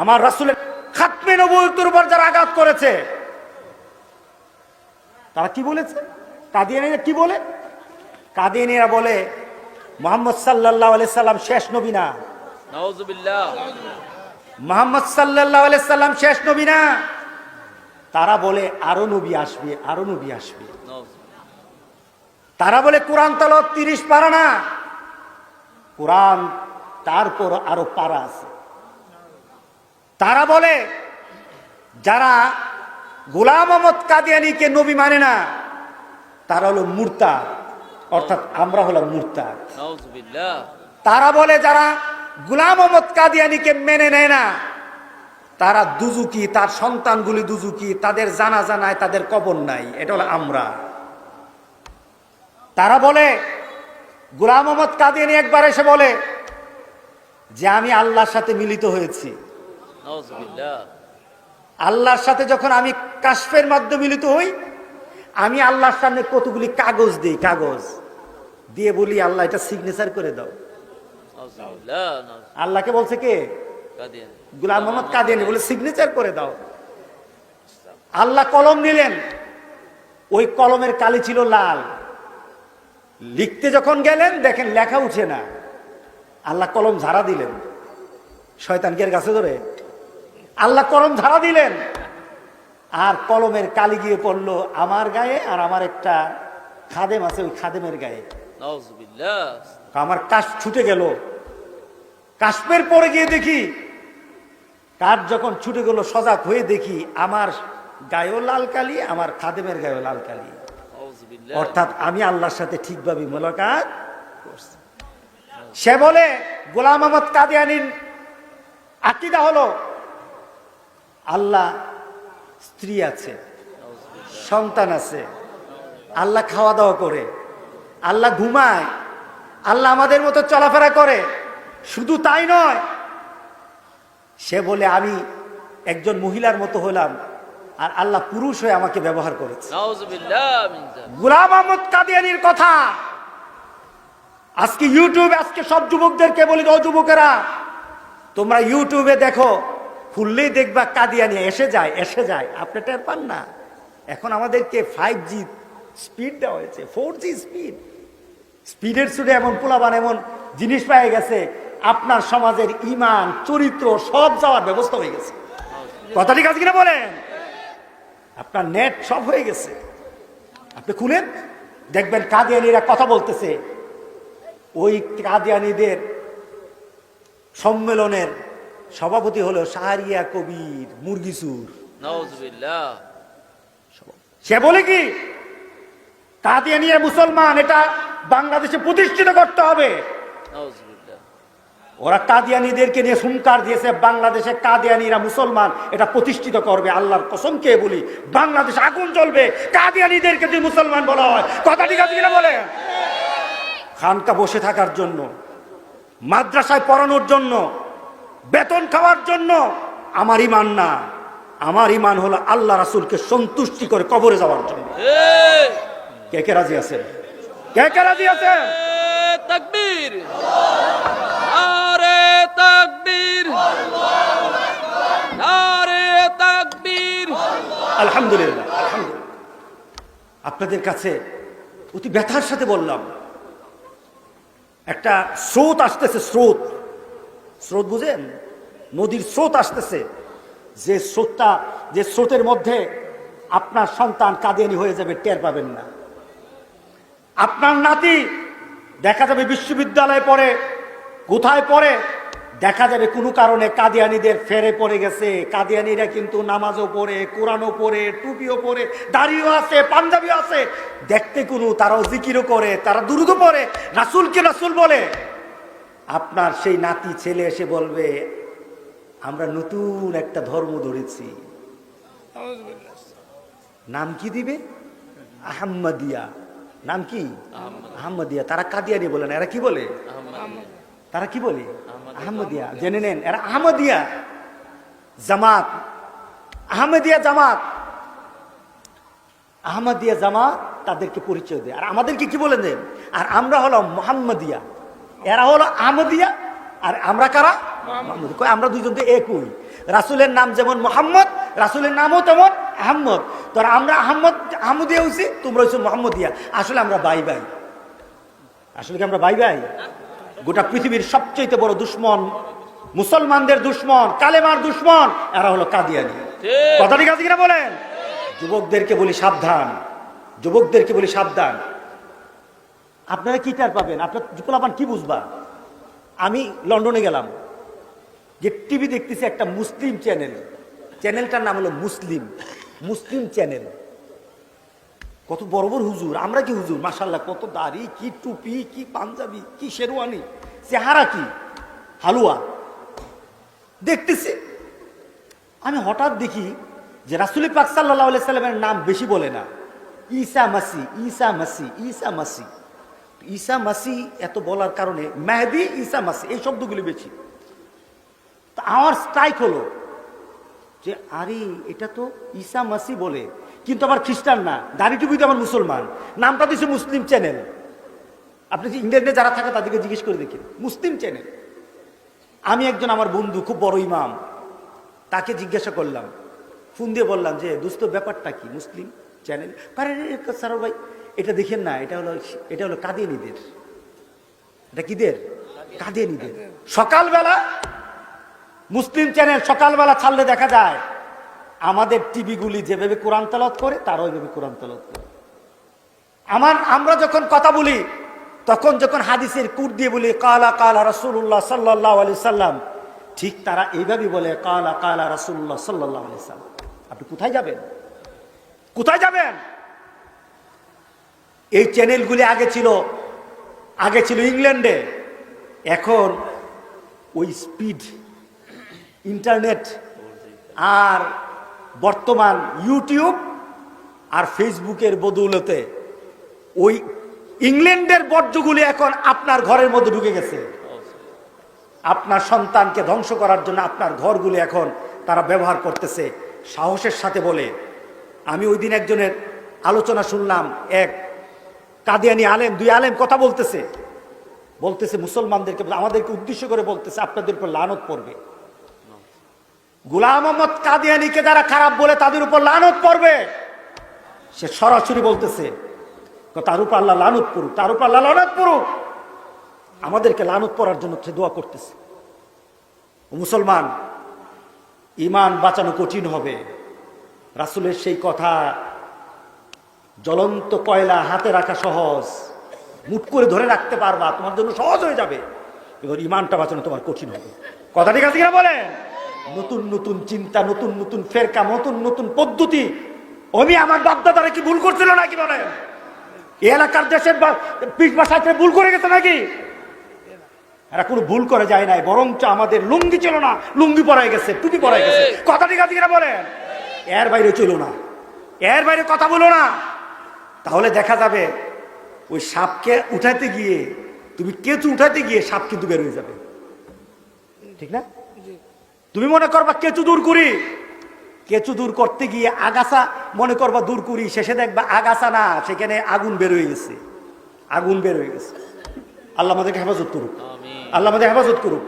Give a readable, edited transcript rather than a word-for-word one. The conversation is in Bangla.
আমার রাসূলের খাতমে নবুয়তের উপর যারা আঘাত করেছে তারা কি বলেছে? কাদিয়ানীরা কি বলে? কাদিয়ানীরা বলে মুহাম্মদ সাল্লাল্লাহু আলাইহি সাল্লাম শেষ নবী না। নাউযুবিল্লাহ। মুহাম্মদ সাল্লাল্লাহু আলাইহি সাল্লাম শেষ নবী না। তারা বলে আরো নবী আসবে, আরো নবী আসবে। তারা বলে কোরআন তেলাওয়াত 30 পারা না, কোরআন তারপর আরো পারা আছে। তারা বলে যারা গোলাম আহমদ কাদিয়ানীকে নবী মানে না তারা হলো মুরতাদ, অর্থাৎ আমরা হলাম মুরতাদ। নাউযুবিল্লাহ। তারা বলে যারা গোলাম আহমদ কাদিয়ানীকে মেনে নেয় না তারা দুজুকি, তার সন্তানগুলি দুজুকি, তাদের জানাজা নাই, তাদের কবর নাই। এটা হলো আমরা। তারা বলে গোলাম আহমদ কাদিয়ানী একবার এসে বলে যে আমি আল্লাহর সাথে মিলিত হয়েছি। নাউযুবিল্লাহ। আল্লাহর সাথে যখন আমি কাশফের মাধ্যমে মিলিত হই আমি আল্লাহর সামনে কতগুলি কাগজ দিই, কাগজ দিয়ে বলি আল্লাহ এটা সিগনেচার করে দাও। নাউযুবিল্লাহ। আল্লাহকে বলছে কে? কাদিয়ানী। গোলাম মোহাম্মদ কাদিয়ানী বলে সিগনেচার করে দাও। আল্লাহ কলম নিলেন, ওই কলমের কালি ছিল লাল। লিখতে যখন গেলেন দেখেন লেখা উঠে না। আল্লাহ কলম ঝাড়া দিলেন, শয়তান কি এর কাছে ধরে? আল্লাহ কলম ঝাড়া দিলেন আর কলমের কালি গিয়ে পড়লো আমার গায়ে আর আমার একটা খাদেম আছে ওই খাদেমের গায়ে। নাউযুবিল্লাহ। আমার কাশ ছুটে গেল। কাশ্মের পরে গিয়ে দেখি কাঠ যখন ছুটে গেল সজাগ হয়ে দেখি আমার গায়েও লাল কালি, আমার খাদেমের গায়েও লাল কালি। নাউযুবিল্লাহ। অর্থাৎ আমি আল্লাহর সাথে ঠিকভাবে মোলাকাত করছি। সে বলে গোলাম আহমদ কাদিয়ানীর আকীদা হলো আল্লাহ স্ত্রী আছে, সন্তান আছে, আল্লাহ খাওয়া দাওয়া করে, আল্লাহ ঘুমায়, আল্লাহ আমাদের মতো চলাফেরা করে। শুধু তাই নয়, সে বলে আমি একজন মহিলার মতো হলাম আর আল্লাহ পুরুষ হয়ে আমাকে ব্যবহার করেছে। নাউযুবিল্লাহ মিন যালিক। গোলাম আহমদ কাদিয়ানীর কথা আজকে ইউটিউবে, আজকে সব যুবকদেরকে বলি, ও যুবকেরা তোমরা ইউটিউবে দেখো, খুললেই দেখবা কাদিয়ানী এসে যায়, এসে যায়। আপনি টের পান না? এখন আমাদেরকে 5G স্পিড দেওয়া হয়েছে, 4G স্পিড। স্পিডের সুরে এমন পোলাবান এমন জিনিস পেয়ে গেছে, আপনার সমাজের ঈমান চরিত্র সব যাওয়ার ব্যবস্থা হয়ে গেছে। কথা ঠিক আছে কিনা বলেন? আপনার নেট সব হয়ে গেছে। আপনি খুলেন দেখবেন কাদিয়ানীরা কথা বলতেছে। ওই কাদিয়ানীদের সম্মেলনের সভাপতি হলো শাহরিয়া কবির মুরগিসুর। নাউযুবিল্লাহ। সে বলে কি কাদিয়ানীরা মুসলমান, এটা বাংলাদেশে প্রতিষ্ঠিত করতে হবে। নাউযুবিল্লাহ। ওরা কাদিয়ানীদেরকে নিয়ে হুঙ্কার দিয়েছে বাংলাদেশে কাদিয়ানীরা মুসলমান, এটা প্রতিষ্ঠিত করবে। আল্লাহর কসম কে বলি বাংলাদেশে আগুন জ্বলবে কাদিয়ানীদেরকে যদি মুসলমান বলা হয়। কথা ঠিক আছে কিনা বলে? খানকা বসে থাকার জন্য, মাদ্রাসায় পড়ানোর জন্য, বেতন খাওয়ার জন্য আমার ঈমান না। আমার ঈমান হলো আল্লাহ রাসূলকে সন্তুষ্টি করে কবরে যাওয়ার জন্য। কে কে রাজি আছেন? কে কে রাজি আছেন? তাকবীর। নারে তাকবীর। নারে তাকবীর। আলহামদুলিল্লাহ, আলহামদুলিল্লাহ। আপনাদের কাছে অতি ব্যথার সাথে বললাম, একটা স্রোত আসতেছে, স্রোত, স্রোত বুঝেন? নদীর স্রোত আসতেছে। যে স্রোতটা, যে স্রোতের মধ্যে আপনার সন্তান কাদিয়ানী হয়ে যাবে টের পাবেন না। আপনার নাতি দেখা যাবে বিশ্ববিদ্যালয়ে পড়ে, কোথায় পড়ে, দেখা যাবে কোনো কারণে কাদিয়ানীদের ফেরে পড়ে গেছে। কাদিয়ানীরা কিন্তু নামাজও পড়ে, কোরআনও পড়ে, টুপিও পড়ে, দাড়িও আছে, পাঞ্জাবিও আছে, দেখতে কোনো, তারাও জিকিরও করে, তারা দুরূদও পড়ে, রাসূলকে রাসূল বলে। আপনার সেই নাতি ছেলে এসে বলবে আমরা নতুন একটা ধর্ম ধরেছি, নাম কি দিবে? আহমদিয়া। নাম কি? আহমদিয়া। তারা কাদিয়ানী বলে না, এরা কি বলে? তারা কি বলে? আহমদিয়া। জেনে নেন, এরা আহমদিয়া জামাত, আহমদিয়া জামাত, আহমদিয়া জামাত তাদেরকে পরিচয় দেয়। আর আমাদেরকে কি বলে দেন? আর আমরা হলো মুহাম্মাদিয়া, এরা হলো আহমদিয়া, আর আমরা কারা? মোহাম্মদ কয় আমরা দুইজন তো একই। রাসূলের নাম যেমন মোহাম্মদ, রাসূলের নামও তেমন আহম্মদ। তো আমরা আহমদিয়া হইছি, তোমরা হইছো মোহাম্মদিয়া। আসলে আমরা ভাই ভাই। আসলে কি আমরা ভাই ভাই? গোটা পৃথিবীর সবচেয়ে বড় দুশ্মন, মুসলমানদের দুশ্মন, কালেমার দুশ্মন, এরা হলো কাদিয়ানি। কথা ঠিক আছে কিনা বলেন? যুবকদেরকে বলি সাবধান, যুবকদেরকে বলি সাবধান। আপনারা কি টের পাবেন? আপনার পোলাপান কি বুঝবা? আমি লন্ডনে গেলাম, যে টিভি দেখতেছি একটা মুসলিম চ্যানেল, চ্যানেলটার নাম হলো মুসলিম চ্যানেল। কত বড় বড় হুজুর, আমরা কি হুজুর মাশাআল্লাহ, কত দাড়ি, কি টুপি, কি পাঞ্জাবি, কি শেরওয়ানি, চেহারা কি হালুয়া দেখতেছি। আমি হঠাৎ দেখি যে রাসূল পাক সাল্লাল্লাহু আলাইহি সাল্লামের নাম বেশি বলে না, ঈসা মাসি, ঈসা মাসি, ঈসা মাসি। ঈসা মাসি এত বলার কারণে মেহেদি, ঈসা মাসি এই শব্দগুলি বেশি। তা আমার স্ট্রাইক হলো যে আরে এটা তো ঈসা মাসি বলে, কিন্তু আমার খ্রিস্টান না, দাড়ি টুপি তো আমার মুসলমান, নামটা দিচ্ছে মুসলিম চ্যানেল। আপনি যে ইংল্যান্ডে যারা থাকে তাদেরকে জিজ্ঞেস করে দেখেন, মুসলিম চ্যানেল। আমি একজন আমার বন্ধু খুব বড় ইমাম, তাকে জিজ্ঞাসা করলাম, ফোন দিয়ে বললাম যে দোস্ত ব্যাপারটা কি মুসলিম চ্যানেল? স্যার ভাই এটা দেখেন না, এটা হলো কাদিয়ানীদের। এটা কিদের? কাদিয়ানীদের। সকালবেলা মুসলিম চ্যানেল সকালবেলা ছাড়লে দেখা যায় আমাদের টিভিগুলি যেভাবে কোরআন তেলাওয়াত করে তারা ওইভাবে কোরআন তেলাওয়াত করে। আমরা যখন কথা বলি তখন যখন হাদিসের কুট দিয়ে বলি কালা কালা রাসূলুল্লাহ সাল্লাল্লাহু আলাইহি সাল্লাম, ঠিক তারা এইভাবেই বলে কালা কালা রাসূলুল্লাহ সাল্লাল্লাহু আলাইহি সাল্লাম। আপনি কোথায় যাবেন? কোথায় যাবেন? এই চ্যানেলগুলি আগে ছিল ইংল্যান্ডে, এখন ওই স্পিড ইন্টারনেট আর বর্তমান ইউটিউব আর ফেসবুকের বদৌলতে ওই ইংল্যান্ডের বর্জ্যগুলি এখন আপনার ঘরের মধ্যে ঢুকে গেছে। আপনার সন্তানকে ধ্বংস করার জন্য আপনার ঘরগুলি এখন তারা ব্যবহার করতেছে। সাহসের সাথে বলে, আমি ওই দিন একজনের আলোচনা শুনলাম, এক কাদিয়ানি আলেম, দুই আলেম কথা বলতেছে মুসলমানদেরকে, আমাদেরকে উদ্দেশ্য করে বলতেছে আপনাদের উপর লানত পড়বে। গোলাম মোহাম্মদ কাদিয়ানিকে যারা খারাপ বলে তাদের উপর লানত পড়বে। সে সরাসরি বলতেছে তার উপর আল্লাহ লানত পড়ুক, তার উপর আল্লাহ লানত পড়ুক। আমাদেরকে লানত পড়ার জন্য সে দোয়া করতেছে। মুসলমান, ঈমান বাঁচানো কঠিন হবে। রাসূলের সেই কথা, জ্বলন্ত কয়লা হাতে রাখা সহজ, মুঠ করে ধরে রাখতে পারবা, তোমার জন্য সহজ হয়ে যাবে, এবার ঈমানটা বাঁচানো তোমার কঠিন হবে। কথা ঠিক আছে কিনা বলেন? নতুন নতুন চিন্তা, নতুন নতুন ফেরকা, নতুন নতুন পদ্ধতি। আমার বাপদাদারা কি ভুল করছিল নাকি বলেন? এই এলাকার দেশের পিঠ ভাষাতে ভুল করে গেছে নাকি? এরা কোনো ভুল করে যায় নাই, বরঞ্চ আমাদের লুঙ্গি ছিল না, লুঙ্গি পরাই গেছে, টুপি পরাই গেছে। কথা ঠিক আছে কিনা বলেন? এর বাইরে চলো না, এর বাইরে কথা বলো না, তাহলে দেখা যাবে ওই সাপকে উঠাইতে গিয়ে, তুমি কেঁচু উঠাইতে গিয়ে সাপ কিন্তু বের হয়ে যাবে। ঠিক না? তুমি মনে করবা কেঁচু দূর করি, কেঁচু দূর করতে গিয়ে আগাছা মনে করবা দূর করি, শেষে দেখবা আগাছা না, সেখানে আগুন বের হয়ে গেছে, আগুন বের হয়ে গেছে। আল্লাহ আমাদেরকে হেফাজত করুক, আল্লাহ আমাদের হেফাজত করুক।